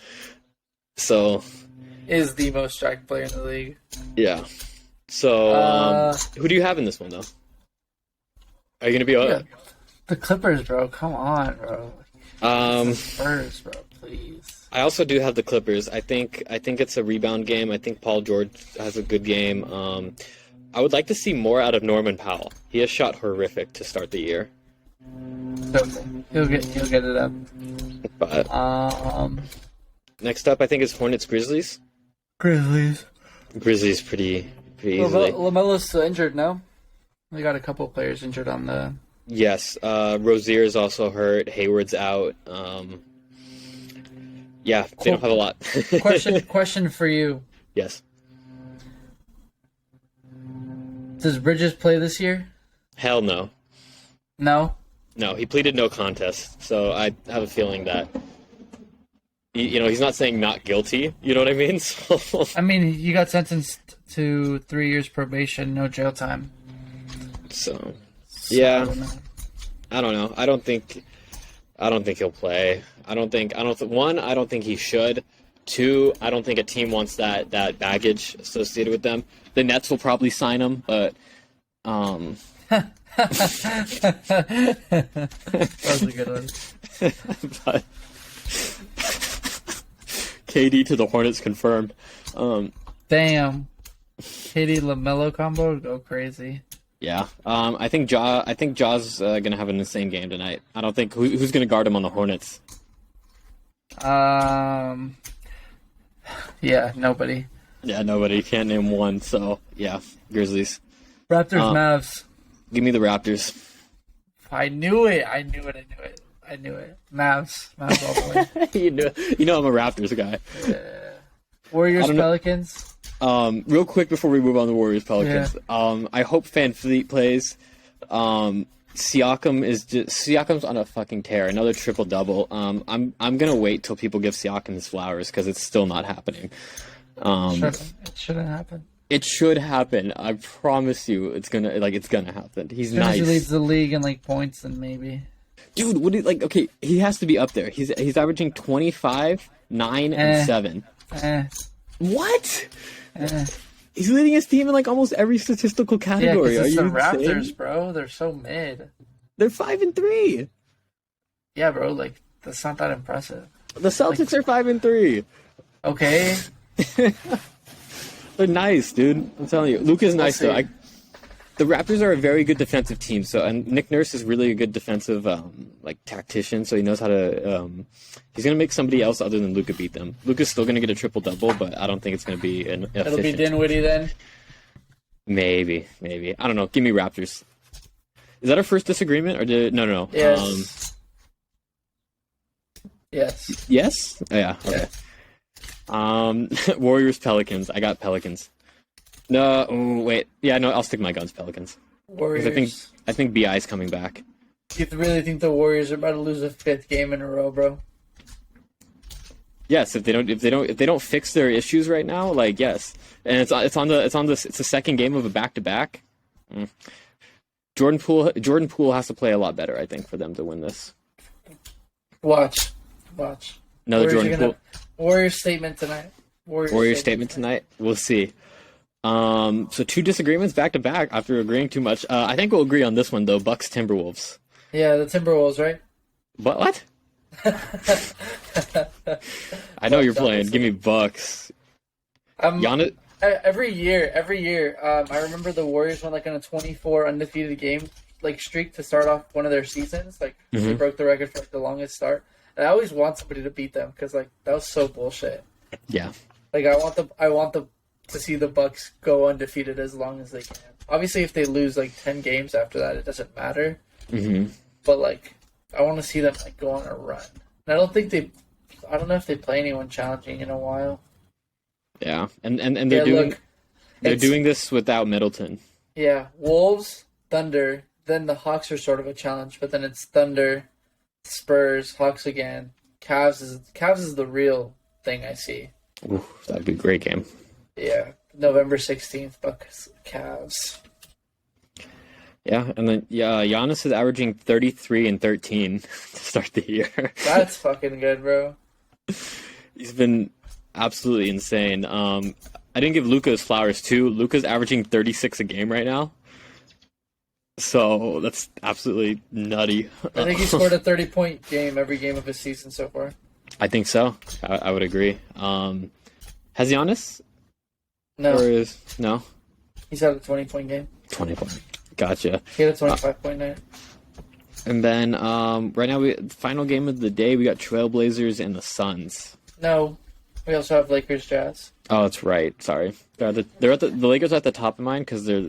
So. Is the most jacked player in the league. Yeah. So, who do you have in this one though? Are you gonna be? Yeah. The Clippers, bro. Come on, bro. Spurs, bro. Please. I also do have the Clippers. I think it's a rebound game. I think Paul George has a good game. I would like to see more out of Norman Powell. He has shot horrific to start the year. Okay. He'll get it up. But next up, I think is Hornets Grizzlies. Grizzlies pretty easily. LaMelo's still injured, no? We got a couple players injured on the. Yes, Rozier is also hurt. Hayward's out. Yeah, cool. They don't have a lot. Question for you. Yes. Does Bridges play this year? Hell no. No? No, he pleaded no contest. So I have a feeling that, he's not saying not guilty. You know what I mean? So. I mean, you got sentenced to 3 years probation, no jail time. So. Yeah, I don't know. I don't think he'll play. I don't think he should. 2, I don't think a team wants that baggage associated with them. The Nets will probably sign him, but that was a good one. But KD to the Hornets confirmed. Damn, KD LaMelo combo go crazy. Yeah, I think Ja's gonna have an insane game tonight. I don't think who's gonna guard him on the Hornets. Yeah, nobody. Yeah, nobody. Can't name one. So yeah, Grizzlies. Raptors, Mavs. Give me the Raptors. I knew it. Mavs all the way. you know I'm a Raptors guy. Warriors, Pelicans. Real quick before we move on to Warriors Pelicans, I hope VanVleet plays. Siakam's on a fucking tear, another triple double. I'm gonna wait till people give Siakam his flowers because it's still not happening. It shouldn't happen. It should happen. I promise you, it's gonna happen. He's nice. He leads the league in points and maybe. Dude, okay, he has to be up there. He's averaging 25, 9, and 7. What? He's leading his team in almost every statistical category. Yeah, Are it's you the insane? Raptors, bro. They're so mid. They're 5-3. Yeah, bro. That's not that impressive. The Celtics are 5-3. Okay. They're nice, dude. I'm telling you, Luka's nice though. The Raptors are a very good defensive team. And Nick Nurse is really a good defensive tactician. So he knows how to. He's gonna make somebody else other than Luka beat them. Luka's still gonna get a triple double, but I don't think it's gonna be an. It'll be Dinwiddie then. Maybe. I don't know. Give me Raptors. Is that our first disagreement, or did no? Yes. Yes. Yes. Oh, yeah. Okay. Warriors Pelicans. I got Pelicans. No. Ooh, wait. Yeah. No. I'll stick my guns. Pelicans. Because Warriors. I think BI's coming back. You really think the Warriors are about to lose a 5th game in a row, bro? Yes. If they don't fix their issues right now, like yes, and it's the second game of a back-to-back. Jordan Poole has to play a lot better, I think, for them to win this. Watch. Another Jordan Poole. Warriors statement tonight. Warriors statement tonight. We'll see. So 2 disagreements back to back after agreeing too much. I think we'll agree on this one though. Bucks Timberwolves. Yeah, the Timberwolves, right? What? I know you're playing. Give me Bucks. Giannis. Every year, I remember the Warriors went like on a 24 undefeated game streak to start off one of their seasons. They broke the record for the longest start. And I always want somebody to beat them because that was so bullshit. Yeah. I want to see the Bucks go undefeated as long as they can. Obviously, if they lose 10 games after that, it doesn't matter. Mm-hmm. But I want to see them go on a run. And I don't know if they play anyone challenging in a while. Yeah, and they're doing this without Middleton. Yeah, Wolves, Thunder, then the Hawks are sort of a challenge, but then it's Thunder, Spurs, Hawks again. Cavs is the real thing I see. Ooh, that'd be a great game. Yeah, November 16th, Bucks, Cavs. Yeah, and then Giannis is averaging 33 and 13 to start the year. That's fucking good, bro. He's been absolutely insane. I didn't give Luka his flowers too. Luka's averaging 36 a game right now. So that's absolutely nutty. I think he scored a 30-point game every game of his season so far. I think so. I would agree. Has Giannis? No. No? He's had a 20-point game. 20 point. Gotcha. He had a 25-point night. And then right now, final game of the day, we got Trailblazers and the Suns. No. We also have Lakers Jazz. Oh, that's right. Sorry. They're at the Lakers are at the top of mine because they're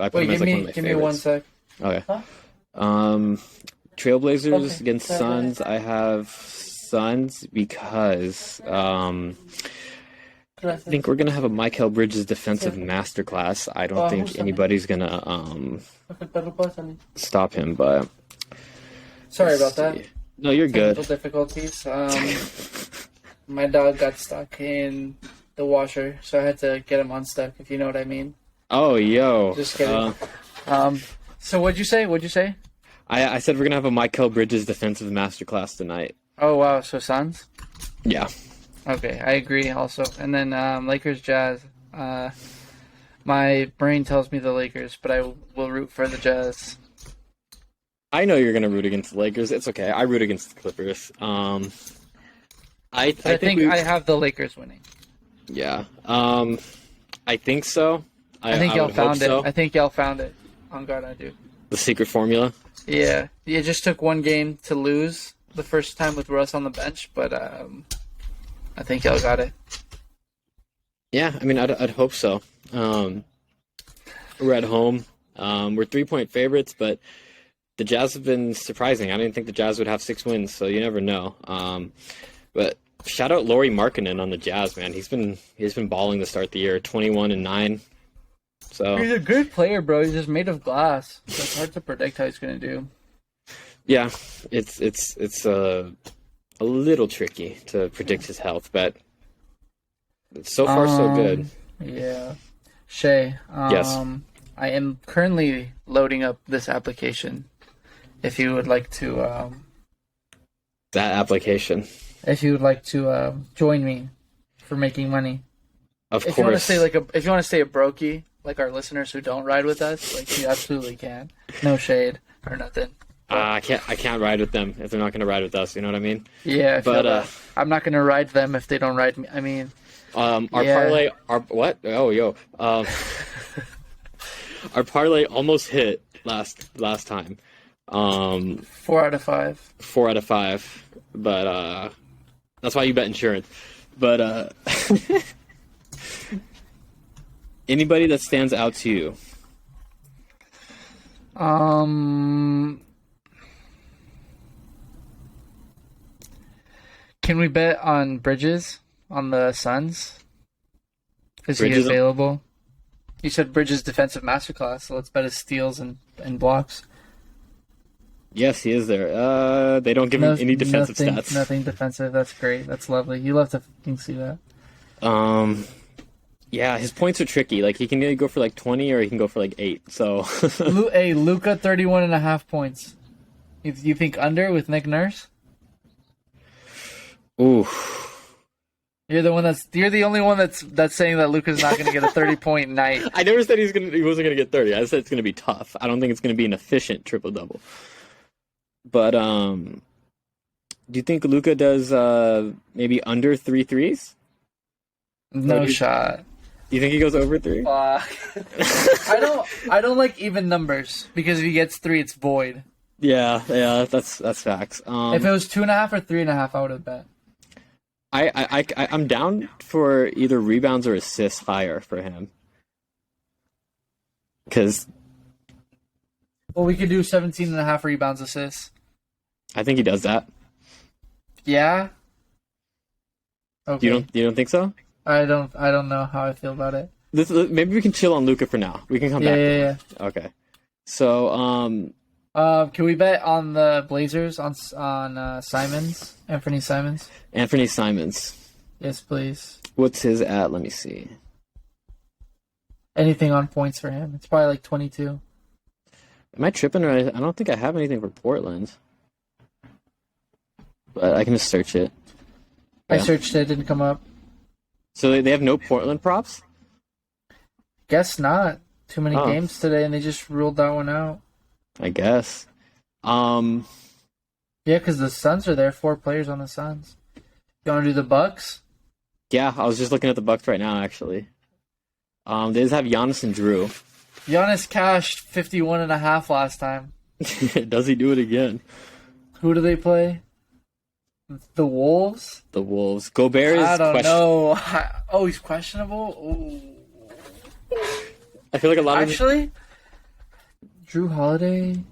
I put them as one of my favorites. Give me 1 sec. Okay. Huh? Trailblazers against Suns. I have Suns because I think we're gonna have a Michael Bridges defensive masterclass. I don't think anybody's gonna stop him, but sorry about that. No, you're good. Technical difficulties. My dog got stuck in the washer, so I had to get him unstuck, if you know what I mean. Oh, yo. Just kidding. So what'd you say? I said we're going to have a Michael Bridges defensive masterclass tonight. Oh, wow. So Suns? Yeah. Okay, I agree also. And then Lakers Jazz. My brain tells me the Lakers, but I will root for the Jazz. I know you're going to root against the Lakers. It's okay. I root against the Clippers. I think I have the Lakers winning. Yeah. I think so. I think y'all found it. So. I think y'all found it. On God, I do. The secret formula? Yeah. It just took one game to lose the first time with Russ on the bench, but I think y'all got it. Yeah, I mean, I'd hope so. We're at home. We're 3-point favorites, but the Jazz have been surprising. I didn't think the Jazz would have 6 wins, so you never know. But shout out Lauri Markkanen on the Jazz, man. He's been balling to start the year, 21-9. So he's a good player, bro. He's just made of glass. So it's hard to predict how he's gonna do. Yeah, it's a little tricky to predict his health, but so far so good. Yeah, Shaye. Yes. I am currently loading up this application. If you would like to, that application. If you would like to join me for making money, of if course. You want to stay if you want to stay a brokey, like our listeners who don't ride with us, you absolutely can. No shade or nothing. I can't ride with them if they're not going to ride with us. You know what I mean? Yeah, but I'm not going to ride them if they don't ride me. I mean, parlay, what? Oh, yo, our parlay almost hit last time. 4 out of 5. 4 out of 5, but that's why you bet insurance. But anybody that stands out to you? Um, can we bet on Bridges on the Suns? Is he Bridges. available? You said Bridges defensive masterclass, so let's bet his steals and blocks. Yes, he is there. They don't give him any defensive stats. Nothing defensive. That's great. That's lovely. You love to fucking see that. Yeah, his points are tricky. Like he can either go for like 20 or he can go for like 8. So, Hey, Luka 31.5 points. You think under with Nick Nurse? ooh, You're the only one that's saying that Luka's not going to get a 30-point night. I never said he wasn't gonna get 30. I said it's gonna be tough. I don't think it's gonna be an efficient triple double. But do you think Luka does maybe under 3 threes? No shot. Do you think he goes over 3? I don't like even numbers because if he gets 3, it's void. Yeah, that's facts. If it was 2.5 or 3.5, I would have bet. I'm down for either rebounds or assists higher for him. Because Well, we could do 17.5 rebounds, assists. I think he does that. Yeah. Okay. You don't think so? I don't know how I feel about it. Maybe we can chill on Luka for now. We can come back. Yeah. Okay. So can we bet on the Blazers on Simons, Anthony Simons? Anthony Simons. Yes, please. What's his at? Let me see. Anything on points for him? It's probably like 22. Am I tripping? Or I don't think I have anything for Portland. But I can just search it. I Yeah. searched it, didn't come up. So they have no Portland props? Guess not. Too many Oh. games today, and they just ruled that one out. I guess. Yeah, because the Suns are there. 4 players on the Suns. You want to do the Bucks? Yeah, I was just looking at the Bucks right now, actually. They just have Giannis and Drew. Giannis cashed 51.5 last time. Does he do it again? Who do they play? The Wolves? The Wolves. Gobert is I don't question- know. Oh, he's questionable? Ooh. I feel like a lot of... Actually, Drew Holiday.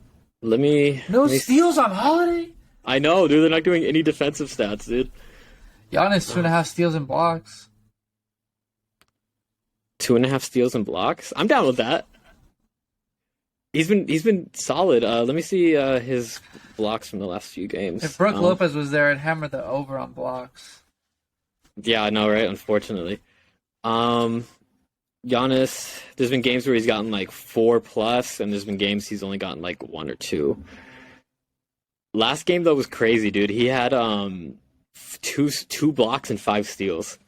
Let me... No let me- steals on Holiday? I know, dude. They're not doing any defensive stats, dude. Giannis, 2.5 steals and blocks. 2.5 steals and blocks? I'm down with that. He's been solid. Let me see his blocks from the last few games. If Brooke Lopez was there, I'd hammer the over on blocks. Yeah, I know, right? Unfortunately. Giannis, there's been games where he's gotten like 4+, and there's been games he's only gotten like 1 or 2. Last game though was crazy, dude. He had two blocks and 5 steals.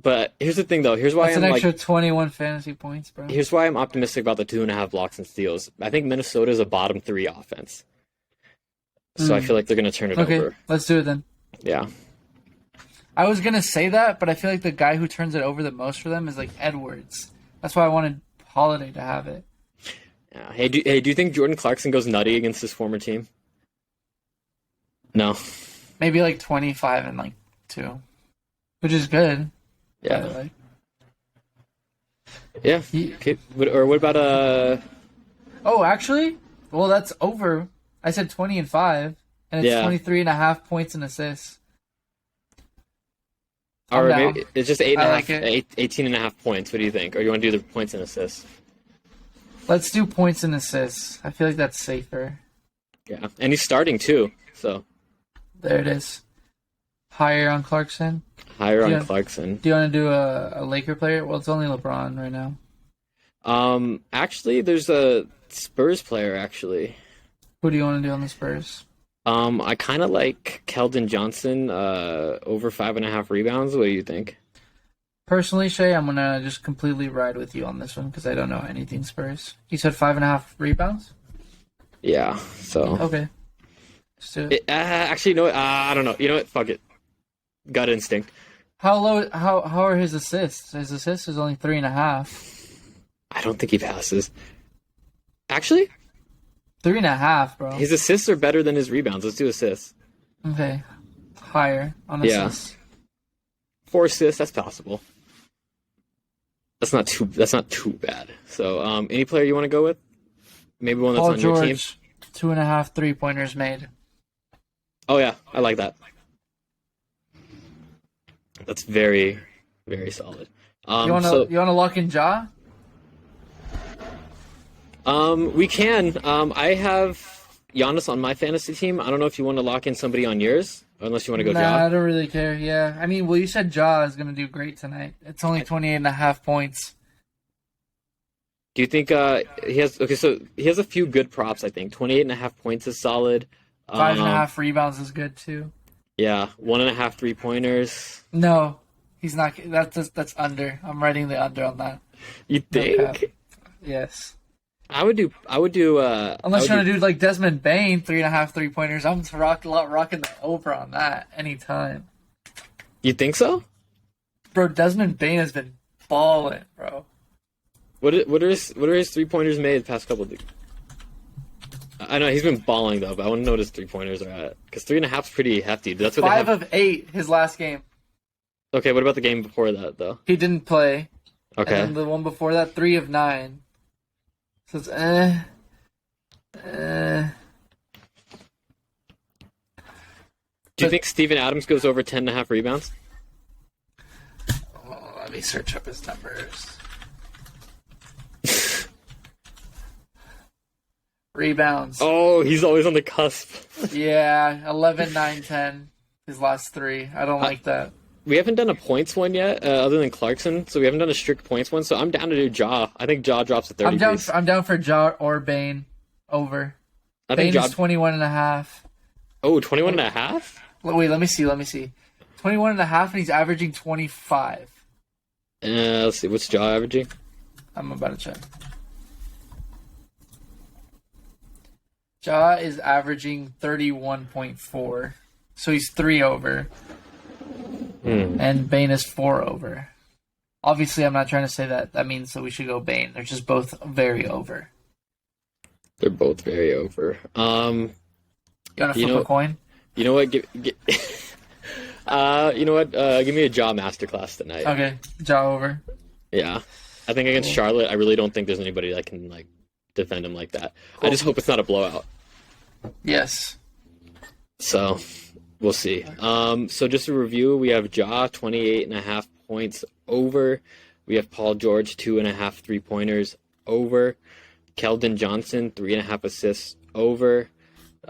But here's the thing, though. Here's why That's I'm an extra like, 21 fantasy points, bro. here's why I'm optimistic about the 2.5 blocks and steals. I think Minnesota is a bottom 3 offense, so I feel like they're gonna turn it Okay, over. let's do it then. Yeah, I was gonna say that, but I feel like the guy who turns it over the most for them is like Edwards. That's why I wanted Holiday to have it. yeah. Hey, do you think Jordan Clarkson goes nutty against his former team? No. Maybe like 25 and like 2, which is good. by the Yeah. way. Yeah. Okay. What about Oh, actually, well, that's over. I said 20 and 5, and it's Yeah. 23.5 points and assists. I'm or down. maybe it's just 8.5, I like it. 18.5 points. What do you think? Or you want to do the points and assists? Let's do points and assists. I feel like that's safer. Yeah. And he's starting too, so There it is. Higher on Clarkson. higher on Yeah. Clarkson. Do you want to do a Laker player? Well, it's only LeBron right now. Actually, there's a Spurs player. Actually, Who do you want to do on the Spurs? I kind of like Keldon Johnson. Over 5.5 rebounds. What do you think? Personally, Shaye, I'm gonna just completely ride with you on this one because I don't know anything Spurs. You said 5.5 rebounds. Yeah. So Okay. Let's do it. actually, you know what? I don't know. You know what? Fuck it. Gut instinct. How low? How are his assists? His assists is only 3.5. I don't think he passes. Actually, 3.5, bro. his assists are better than his rebounds. Let's do assists. Okay. Higher on Yeah. assists. 4 assists. That's possible. That's not too bad. So, any player you want to go with? Maybe one that's Paul on your team. George, 2.5 3-pointers made. Oh yeah, I like that. That's very, very solid. You wanna lock in Ja? We can. I have Giannis on my fantasy team. I don't know if you want to lock in somebody on yours, unless you want to go Nah, Ja. I don't really care. Yeah, I mean, well, you said Ja is gonna do great tonight. It's only 28.5 points. Do you think he has? Okay, so he has a few good props. I think 28.5 points is solid. 5.5 rebounds is good too. Yeah, 1.5 3-pointers. No, he's not. That's under. I'm writing the under on that. You No cap. think? Yes. I would do. Unless you want to do like Desmond Bain, 3.5 3-pointers. I'm rocking the over on that anytime. You think so? Bro, Desmond Bain has been balling, bro. What are his 3-pointers made the past couple of weeks? I know he's been balling though, but I want to know what his 3-pointers are at because 3.5 is pretty hefty. That's what 5 they have. of 8 his last game. Okay, what about the game before that though? He didn't play. Okay. And then the one before that, 3 of 9. So it's Do you think Steven Adams goes over 10.5 rebounds? Oh, let me search up his numbers. Rebounds. Oh, he's always on the cusp. Yeah, 11, 9, 10. His last 3. I don't like that. We haven't done a points one yet, other than Clarkson, so we haven't done a strict points one. So I'm down to do Ja. I think Ja drops to 30. I'm down for Ja or Bane over. I think Bane Ja. is 21.5. Oh, 21.5? Wait, let me see. 21.5, and he's averaging 25. Let's see. What's Ja averaging? I'm about to check. Ja is averaging 31.4. So he's 3 over. And Bane is 4 over. Obviously, I'm not trying to say that means that we should go Bane. They're just both very over. They're both very over. You want to flip a coin? You know what? You know what? Give me a Ja masterclass tonight. Okay, Ja over. Yeah, I think against Charlotte, I really don't think there's anybody that can like defend him like that. Cool. I just hope it's not a blowout. Yes. So we'll see. So just to review, we have Ja 28.5 points over. We have Paul George 2.5 3-pointers over. Keldon Johnson 3.5 assists over.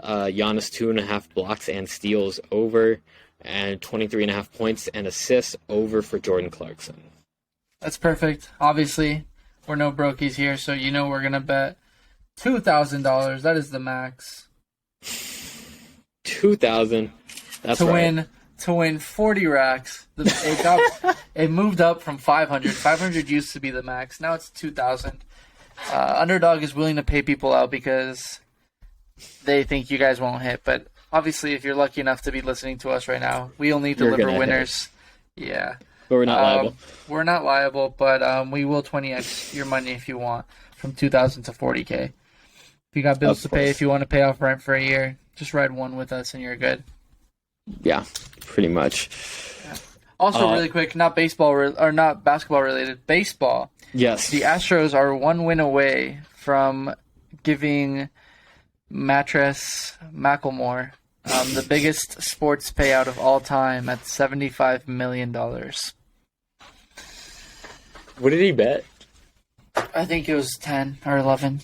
Giannis 2.5 blocks and steals over, and 23.5 points and assists over for Jordan Clarkson. That's perfect. Obviously, we're no brokies here, so you know we're gonna bet $2,000. That is the max. 2,000. That's right. To win 40 racks. It moved up from 500. 500 used to be the max. Now it's 2,000. Underdog is willing to pay people out because they think you guys won't hit. But obviously, if you're lucky enough to be listening to us right now, we only deliver winners. Yeah. But we're not liable. We're not liable, but we will 20x your money if you want, from 2,000 to 40K. If you got bills to pay, if you want to pay off rent for a year, just ride one with us and you're good. Yeah, pretty much. Yeah. Also, really quick, not basketball related, baseball. Yes. The Astros are 1 win away from giving Mattress Macklemore the biggest sports payout of all time at $75 million. What did he bet? I think it was 10 or 11.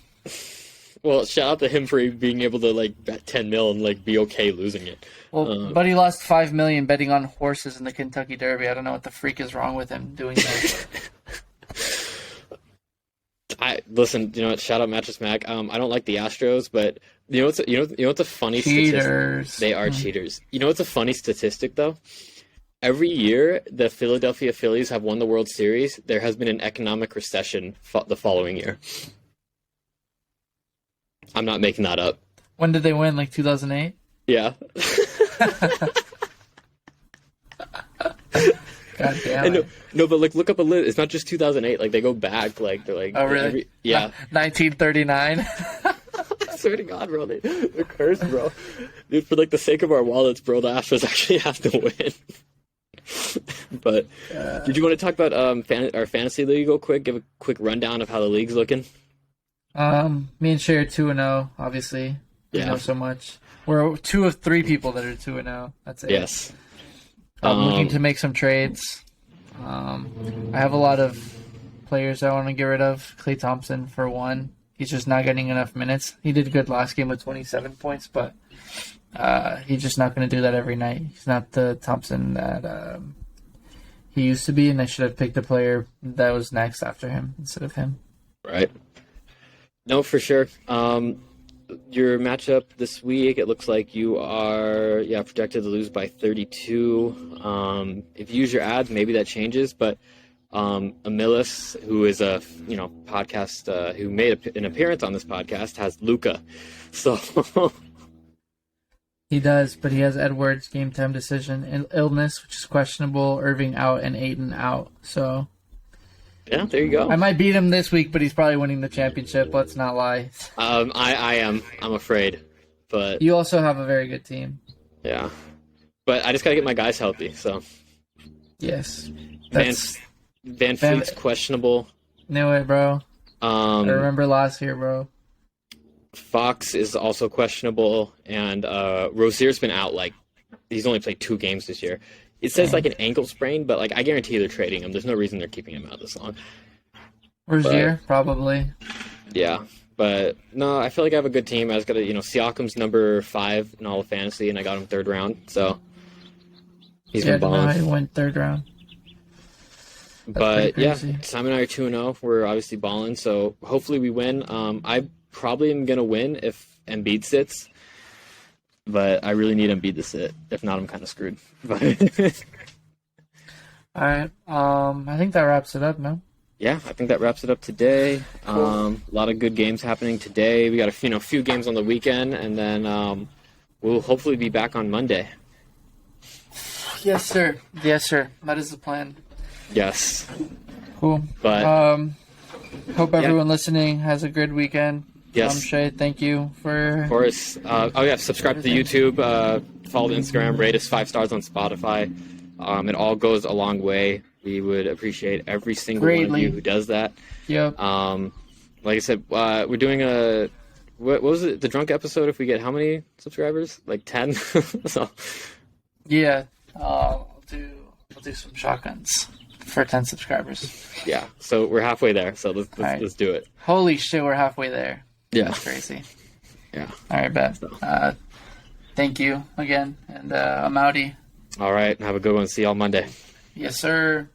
Well, shout out to him for being able to like bet 10 mil and like be okay losing it. Well, but he lost $5 million betting on horses in the Kentucky Derby. I don't know what the freak is wrong with him doing that. Listen. You know what? Shout out Mattress Mac. I don't like the Astros, but you know what's a funny Cheaters. statistic? They are cheaters. You know what's a funny statistic though? Every year the Philadelphia Phillies have won the World Series, there has been an economic recession the following year. I'm not making that up. When did they win? Like 2008? Yeah. God damn it. No, but like look up a list. It's not just 2008. Like they go back. Like they're like. Oh really? Yeah. 1939. I swear to God, bro, they're cursed, bro. Dude, for like the sake of our wallets, bro, the Astros actually have to win. But did you want to talk about our fantasy league real quick? Give a quick rundown of how the league's looking. Me and Shaye are 2-0. Obviously, we know so much. We're 2 of 3 people that are 2-0. That's it. Yes. I'm looking to make some trades. I have a lot of players I want to get rid of. Klay Thompson for one. He's just not getting enough minutes. He did good last game with 27 points, but he's just not going to do that every night. He's not the Thompson that he used to be, and I should have picked a player that was next after him instead of him. Right. No, for sure. Your matchup this week, it looks like you are projected to lose by 32. If you use your ads, maybe that changes, but Amilis, who is a podcast who made an appearance on this podcast, has Luca. So he does, but he has Edwards game time decision, illness, which is questionable, Irving out, and Ayton out. So yeah, there you go. I might beat him this week, but he's probably winning the championship. Let's not lie. I am. I'm afraid, but you also have a very good team. Yeah, but I just gotta get my guys healthy. So yes, Van Fleet's questionable. No way, bro. I remember last year, bro. Fox is also questionable, and Rozier's been out. Like, he's only played 2 games this year. It says like an ankle sprain, but like I guarantee they're trading him. There's no reason they're keeping him out this long. Rozier, probably. Yeah, but no, I feel like I have a good team. I was gonna, Siakam's number 5 in all of fantasy, and I got him 3rd round. So he's been balling. He went 3rd round. But yeah, Simon and I are 2-0. We're obviously balling, so hopefully we win. I probably am gonna win if Embiid sits, but I really need Embiid to sit. If not, I'm kind of screwed. All right. I think that wraps it up, no? Yeah, I think that wraps it up today. Cool. A lot of good games happening today. We got a few games on the weekend, and then we'll hopefully be back on Monday. Yes, sir. Yes, sir. That is the plan. Yes. Cool. But hope everyone listening has a good weekend. Yes. Shaye, thank you for... Of course. Subscribe to the YouTube, follow the Instagram, rate us 5 stars on Spotify. It all goes a long way. We would appreciate every single one of you who does that. Yep. Like I said, we're doing what was it? The drunk episode. If we get how many subscribers? Like 10. So. Yeah. We'll do some shotguns for 10 subscribers. Yeah. So we're halfway there. So let's do it. Holy shit, we're halfway there. Yeah. That's crazy. Yeah. All right, bet. Thank you again, and I'm outie. All right. Have a good one. See y'all Monday. Yes, sir.